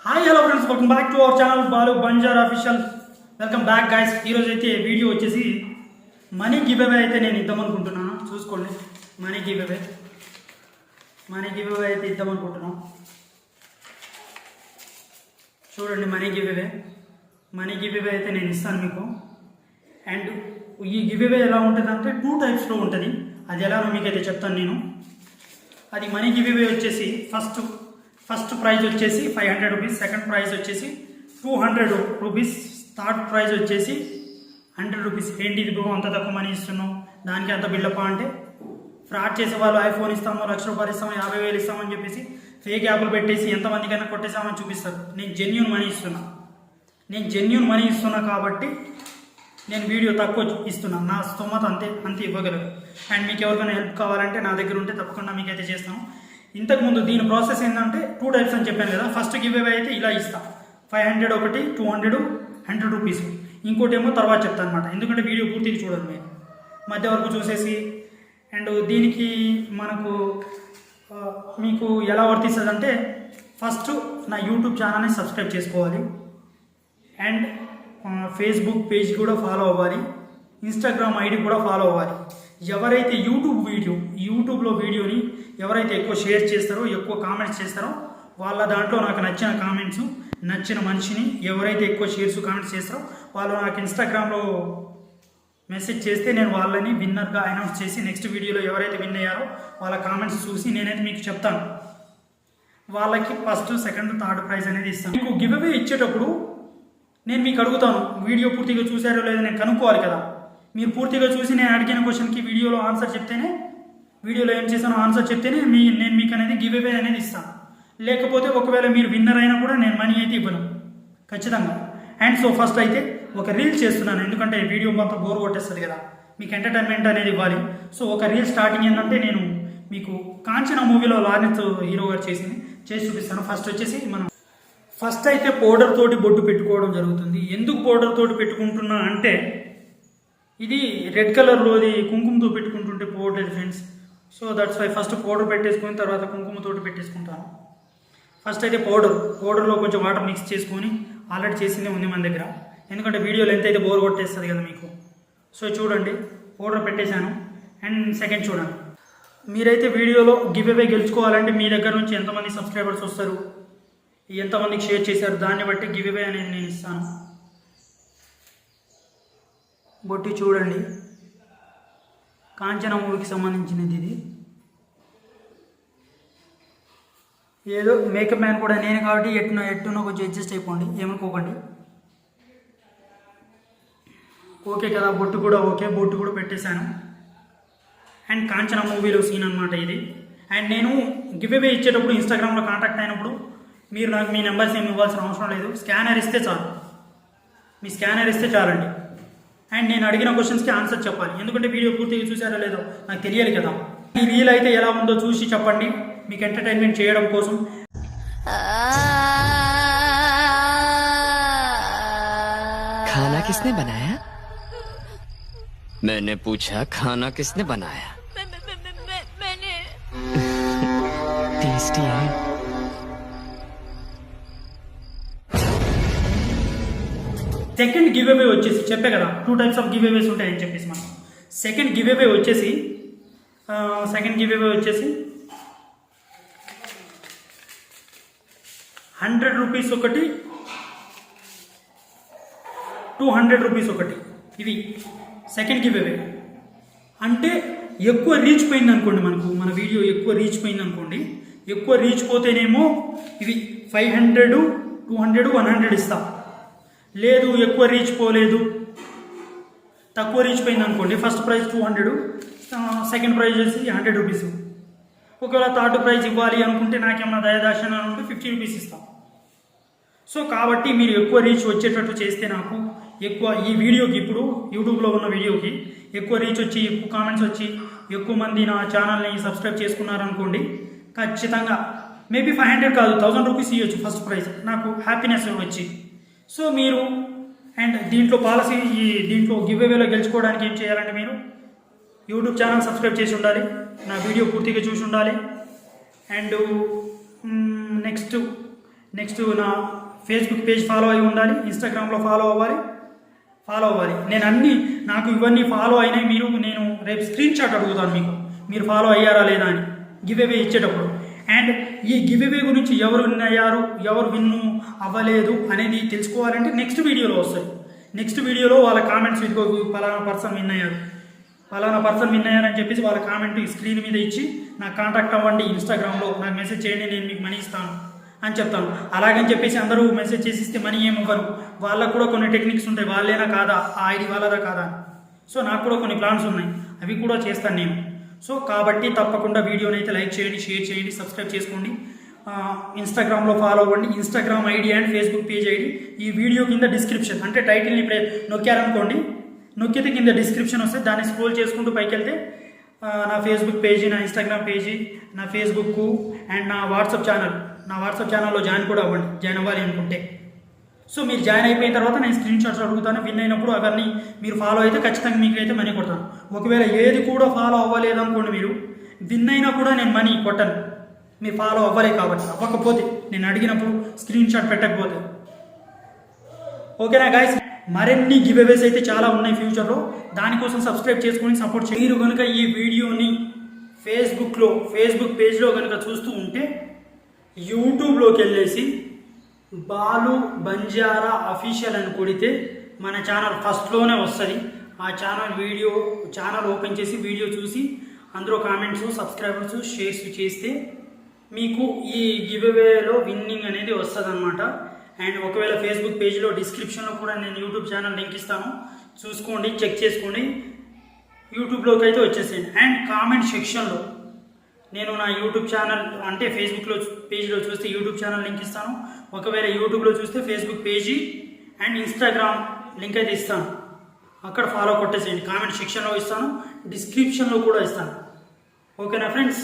Hi hello friends, welcome back to our channel Balu Banjara official. Welcome back guys. ఈరోజు అయితే video వచ్చేసి money give away అయితే నేను ఇద్దాం అనుకుంటున్నాను. చూసుకోండి, మనీ గివ్ అవే అయితే ఇద్దాం అనుకుంటున్నాను. చూడండి, మనీ గివ్ అవే అయితే నేను ఇస్తాను మీకు. అండ్ ఈ గివ్ అవే ఎలా ఉంటుంది అంటే 2 టైప్స్లో ఉంటుంది. అది ఎలానో మీకైతే చెప్తాను నేను. అది మనీ గివ్ అవే వచ్చేసి ఫస్ట్ ప్రైజ్ వచ్చేసి 500 రూపీస్, సెకండ్ ప్రైజ్ వచ్చేసి 200 రూపీస్, థర్డ్ ప్రైజ్ వచ్చేసి 100 రూపీస్. ఏంటి ఇది బ్రో, అంత తక్కువ మనీ ఇస్తున్నాం, దానికి అంత బిల్డప్ అంటే ఫ్రాడ్ చేసే వాళ్ళు ఐఫోన్ ఇస్తాము, ₹1,00,000 ఇస్తాము, 50,000 ఇస్తామని చెప్పేసి ఫేక్ యాప్లు పెట్టేసి ఎంతమందికైనా కొట్టేసామని చూపిస్తారు. నేను జెన్యూన్ మనీ ఇస్తున్నా కాబట్టి నేను వీడియో తక్కువ ఇస్తున్నాను. నా స్తోమత అంతే ఇవ్వగలరు. అండ్ మీకు ఎవరికైనా హెల్ప్ కావాలంటే నా దగ్గర ఉంటే తప్పకుండా మీకైతే చేస్తాను. ఇంతకుముందు దీని ప్రాసెస్ ఏంటంటే 2 టైప్స్ అని చెప్పాను కదా. ఫస్ట్ గివ్ అవే అయితే ఇలా ఇస్తాం, 500 ఒకటి, 200, 100 రూపీస్. ఇంకోటి ఏమో తర్వాత చెప్తాను అనమాట, ఎందుకంటే వీడియో పూర్తిగా చూడండి మీరు మధ్య వరకు చూసేసి. అండ్ దీనికి మీకు ఎలా వర్తిస్తుంది అంటే, ఫస్ట్ నా యూట్యూబ్ ఛానల్ని సబ్స్క్రైబ్ చేసుకోవాలి, అండ్ ఫేస్బుక్ పేజ్ కూడా ఫాలో అవ్వాలి, ఇన్స్టాగ్రామ్ ఐడి కూడా ఫాలో అవ్వాలి. ఎవరైతే యూట్యూబ్లో వీడియోని ఎవరైతే ఎక్కువ షేర్ చేస్తారో, ఎక్కువ కామెంట్స్ చేస్తారో, వాళ్ళ దాంట్లో నాకు నచ్చిన కామెంట్స్, నచ్చిన మనిషిని ఎవరైతే ఎక్కువ షేర్స్ కామెంట్స్ చేస్తారో వాళ్ళు నాకు ఇన్స్టాగ్రామ్లో మెసేజ్ చేస్తే నేను వాళ్ళని విన్నర్గా అనౌన్స్ చేసి నెక్స్ట్ వీడియోలో ఎవరైతే విన్ అయ్యారో వాళ్ళ కామెంట్స్ చూసి నేనైతే మీకు చెప్తాను. వాళ్ళకి ఫస్ట్, సెకండ్, థర్డ్ ప్రైజ్ అనేది ఇస్తాను. మీకు గివ్ అవే ఇచ్చేటప్పుడు నేను మీకు అడుగుతాను, వీడియో పూర్తిగా చూసారో లేదో నేను కనుక్కోవాలి కదా. మీరు పూర్తిగా చూసి నేను అడిగిన క్వశ్చన్కి వీడియోలో ఆన్సర్ చెప్తేనే, వీడియోలో ఏం చేశానో ఆన్సర్ చెప్తేనే నేను మీకు అనేది గివ్ అవే అనేది ఇస్తాను. లేకపోతే ఒకవేళ మీరు విన్నర్ అయినా కూడా నేను మనీ అయితే ఇవ్వను ఖచ్చితంగా. అండ్ సో ఫస్ట్ అయితే ఒక రీల్ చేస్తున్నాను, ఎందుకంటే వీడియో మొత్తం బోర్ కొట్టేస్తుంది కదా, మీకు ఎంటర్టైన్మెంట్ అనేది ఇవ్వాలి. సో ఒక రీల్ స్టార్టింగ్ ఏంటంటే, నేను మీకు కాంచన మూవీలో లారెన్స్ హీరో గారు చేసి చూపిస్తాను. ఫస్ట్ అయితే పౌడర్ తోటి బొట్టు పెట్టుకోవడం జరుగుతుంది. ఎందుకు పౌడర్ తోటి పెట్టుకుంటున్నా అంటే, ఇది రెడ్ కలర్లోది కుంకుమతో పెట్టుకుంటుంటే powder friends. So that's why first powder పెట్టేసుకొని తర్వాత కుంకుమతోటి పెట్టేసుకుంటాను. ఫస్ట్ అయితే పౌడర్లో కొంచెం వాటర్ మిక్స్ చేసుకొని, ఆల్రెడీ చేసిందే ఉంది మన దగ్గర, ఎందుకంటే వీడియోలో ఎంత అయితే బోర్ కొట్టేస్తుంది కదా మీకు. సో చూడండి, పౌడర్ పెట్టేశాను. అండ్ సెకండ్ చూడండి, మీరైతే వీడియోలో గివ్ అవే గెలుచుకోవాలంటే మీ దగ్గర నుంచి ఎంతమంది సబ్స్క్రైబర్స్ వస్తారు, ఎంతమందికి షేర్ చేశారు, దాన్ని బట్టి గివ్ అవే అనేది నేను ఇస్తాను. బొట్టి చూడండి, కాంచన మూవీకి సంబంధించినది ఇది. ఏదో మేకప్ మ్యాన్ కూడా నేను కాబట్టి ఎట్టునో కొంచెం అడ్జస్ట్ అయిపోండి, ఏమనుకోకండి. ఓకే కదా, బొట్టు కూడా పెట్టేశాను. అండ్ కాంచన మూవీలో సీన్ అనమాట ఇది. అండ్ నేను గివ్ అవే ఇచ్చేటప్పుడు ఇన్స్టాగ్రామ్లో కాంటాక్ట్ అయినప్పుడు మీరు నాకు మీ నెంబర్స్ ఏమి ఇవ్వాల్సిన అవసరం లేదు, స్కానర్ ఇస్తే చాలు. మీ స్కానర్ ఇస్తే చాలండి. అండ్ నేను అడిగిన క్వశ్చన్స్కి ఆన్సర్ చెప్పాలి, ఎందుకంటే వీడియో పూర్తిగా చూసారో లేదో నాకు తెలియాలి కదా. ఈ రీల్ అయితే ఎలా ఉందో చూసి చెప్పండి, మీకు ఎంటర్టైన్మెంట్ చేయడం కోసం. खाना किसने बनाया? मैंने पूछा खाना किसने बनाया? मैंने। टेस्टी है. సెకండ్ గివ్ అవే వచ్చేసి చెప్పే కదా 2 టైప్స్ ఆఫ్ గివ్ అవేస్ ఉంటాయని చెప్పేసి మనం. సెకండ్ గివ్ అవే వచ్చేసి 100 రూపీస్ ఒకటి, 200 రూపీస్ ఒకటి. ఇవి సెకండ్ గివ్ అవే. అంటే ఎక్కువ రీచ్ పోయింది అనుకోండి, మన వీడియో ఎక్కువ రీచ్ పోయింది అనుకోండి, ఎక్కువ రీచ్ పోతేనేమో ఇవి 500, 200, 100 ఇస్తాం. లేదు ఎక్కువ రీచ్ పోలేదు, తక్కువ రీచ్ పోయింది అనుకోండి, ఫస్ట్ ప్రైజ్ 200, సెకండ్ ప్రైజ్ వచ్చి 100 రూపీస్. ఒకవేళ థర్డ్ ప్రైజ్ ఇవ్వాలి అనుకుంటే, నాకేమన్నా దయదాక్షణ అనుకుంటే 50 రూపీస్ ఇస్తాం. సో కాబట్టి మీరు ఎక్కువ రీచ్ వచ్చేటట్టు చేస్తే, నాకు ఎక్కువ ఈ వీడియోకి, ఇప్పుడు యూట్యూబ్లో ఉన్న వీడియోకి ఎక్కువ రీచ్ వచ్చి, ఎక్కువ కామెంట్స్ వచ్చి, ఎక్కువ మంది నా ఛానల్ని సబ్స్క్రైబ్ చేసుకున్నారనుకోండి, ఖచ్చితంగా మేబీ 500 కాదు 1000 రూపీస్ ఇవ్వచ్చు ఫస్ట్ ప్రైజ్, నాకు హ్యాపీనెస్ వచ్చి. సో మీరు అండ్ దీంట్లో గివ్ అవేలో గెలుచుకోవడానికి ఏం చేయాలంటే, మీరు యూట్యూబ్ ఛానల్ సబ్స్క్రైబ్ చేసి ఉండాలి, నా వీడియో పూర్తిగా చూసి ఉండాలి. అండ్ నెక్స్ట్ నెక్స్ట్ నా ఫేస్బుక్ పేజ్ ఫాలో అయి ఉండాలి, ఇన్స్టాగ్రామ్లో ఫాలో అవ్వాలి. నేను అన్నీ నాకు ఇవన్నీ ఫాలో అయినాయి. నేను రేపు స్క్రీన్ షాట్ అడుగుతాను మీకు, మీరు ఫాలో అయ్యారా లేదా అని గివ్ అవే ఇచ్చేటప్పుడు. అండ్ ఈ గివ్ అవే గురించి ఎవరు విన్ అయ్యారు, ఎవరు విన్ అవ్వలేదు అనేది తెలుసుకోవాలంటే నెక్స్ట్ వీడియోలో వస్తుంది. నెక్స్ట్ వీడియోలో వాళ్ళ కామెంట్స్ ఇదిగో పలానా పర్సన్ విన్ అయ్యారని చెప్పేసి వాళ్ళ కామెంట్ స్క్రీన్ మీద ఇచ్చి నాకు కాంటాక్ట్ అవ్వండి, ఇన్స్టాగ్రామ్లో నాకు మెసేజ్ చేయండి, నేను మీకు మనీ ఇస్తాను అని చెప్తాను. అలాగని చెప్పేసి అందరూ మెసేజ్ చేసిస్తే మనీ ఏమివ్వరు. వాళ్ళకు కూడా కొన్ని టెక్నిక్స్ ఉంటాయి, వాళ్ళేనా కాదా, ఆ ఐడి వాళ్ళదా కాదా అని. సో నాకు కూడా కొన్ని ప్లాన్స్ ఉన్నాయి, అవి కూడా చేస్తాను నేను. సో కాబట్టి తప్పకుండా వీడియోని అయితే లైక్ చేయండి, షేర్ చేయండి, సబ్స్క్రైబ్ చేసుకోండి. ఇన్స్టాగ్రామ్లో ఫాలో అవ్వండి, Instagram ID and Facebook page ID ఈ వీడియో కింద డిస్క్రిప్షన్, అంటే టైటిల్ని ఇప్పుడే నొక్కారనుకోండి, నొక్కితే కింద డిస్క్రిప్షన్ వస్తే దాన్ని స్క్రోల్ చేసుకుంటూ పైకి వెళ్తే నా ఫేస్బుక్ పేజీ, నా ఇన్స్టాగ్రామ్ పేజీ, నా ఫేస్బుక్ అండ్ నా వాట్సాప్ ఛానల్లో జాయిన్ అవ్వాలి అనుకుంటే. సో మీరు జాయిన్ అయిపోయిన తర్వాత నేను స్క్రీన్ షాట్స్ అడుగుతాను, విన్ అయినప్పుడు అవన్నీ మీరు ఫాలో అయితే ఖచ్చితంగా మీకు అయితే మనీ కొడతాను. ఒకవేళ ఏది కూడా ఫాలో అవ్వలేదు అనుకోండి, మీరు విన్ అయినా కూడా నేను మనీ కొట్టను, మీరు ఫాలో అవ్వలే కాబట్టి. అవ్వకపోతే నేను అడిగినప్పుడు స్క్రీన్ షాట్ పెట్టకపోతే. ఓకేనా గైస్, మరిన్ని గివ్ అవేస్ అయితే చాలా ఉన్నాయి ఫ్యూచర్లో, దానికోసం సబ్స్క్రైబ్ చేసుకొని సపోర్ట్ చేయండి. మీరు కనుక ఈ వీడియోని ఫేస్బుక్ పేజ్లో కనుక చూస్తూ ఉంటే యూట్యూబ్లోకి వెళ్ళేసి బాలు బంజారా అఫీషియల్ అని కొడితే మన ఛానల్ ఫస్ట్లోనే వస్తుంది. ఆ ఛానల్ ఓపెన్ చేసి వీడియో చూసి అందులో కామెంట్స్, సబ్స్క్రైబర్స్, షేర్స్ చేస్తే మీకు ఈ గివ్ అవేలో విన్నింగ్ అనేది వస్తుంది అనమాట. అండ్ ఒకవేళ ఫేస్బుక్ పేజ్లో డిస్క్రిప్షన్లో కూడా నేను యూట్యూబ్ ఛానల్ లింక్ ఇస్తాను, చూసుకోండి, చెక్ చేసుకోండి, యూట్యూబ్లోకి అయితే వచ్చేసేయండి. అండ్ కామెంట్ సెక్షన్లో నేను నా యూట్యూబ్ ఛానల్ అంటే ఫేస్బుక్లో పేజ్లో చూస్తే యూట్యూబ్ ఛానల్ లింక్ ఇస్తాను, ఒకవేళ యూట్యూబ్లో చూస్తే Facebook page and Instagram link అయితే ఇస్తాను, అక్కడ ఫాలో కొట్టేసేయండి. కామెంట్ సెక్షన్లో ఇస్తాను, డిస్క్రిప్షన్లో కూడా ఇస్తాను. ఓకేనా ఫ్రెండ్స్.